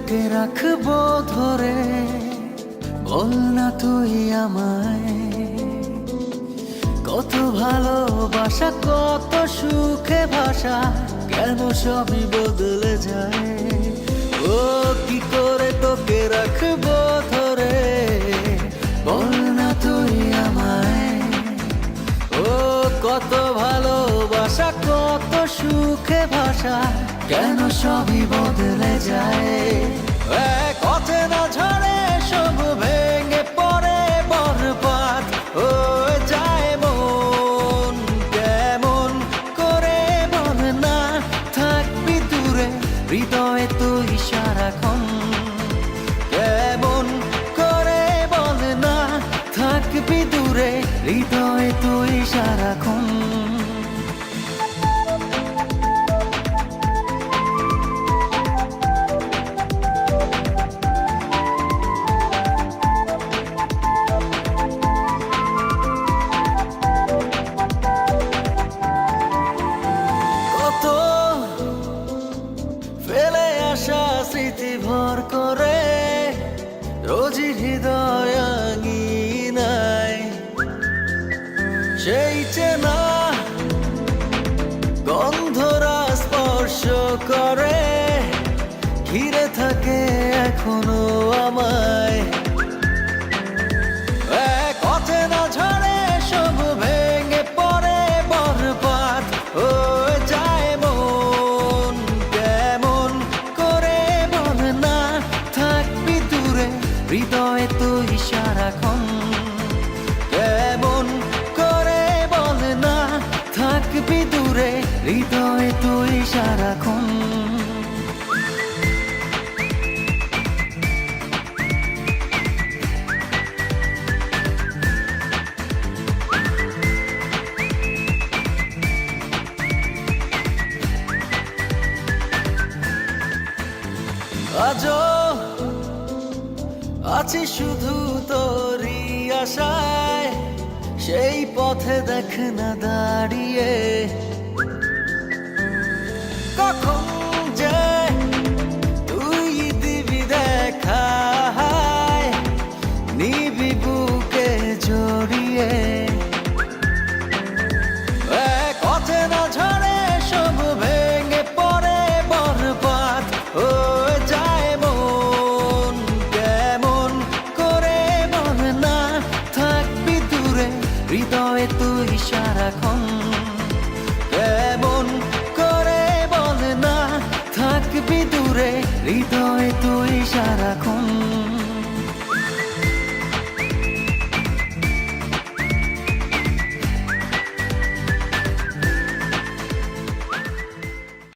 তোকে রাখবো ধরে, বল না তুই আমায়। কত ভালোবাসা, কত সুখে ভাষা, কেন সবই বদলে যায়। ও কি করে তোকে রাখবো ধরে, বল না তুই আমায়। ও কত ভালোবাসা, কত সুখে ভাষা, কেন সবই বদলে যায়। এক অচেনা ঝড়ে সব ভেঙে পড়ে বরবাদ হয়ে যায় মন। কেমন করে বল না থাকবি দূরে, হৃদয়ে তুই সারাক্ষণ। কেমন করে বল না থাকবি দূরে, হৃদয়ে তুই সারাক্ষণ। কত ফেলে আসা স্মৃতি ভর করে রোজই হৃদয় আঙিনায়, সেই চেনা গন্ধরা স্পর্শ করে, ঘিরে থাকে এখনো আমায়। এক অচেনা ঝড়ে সব ভেঙে পড়ে বরবাদ হয়ে যায় মন। কেমন করে বল না থাকবি দূরে, হৃদয়ে তুই সারাক্ষণ। কেমন করে বল না থাকবি দূরে, হৃদয়ে তুই সারাক্ষণ। আজও আছি শুধু তোরই আশায়, সেই পথে দেখ না দাঁড়িয়ে।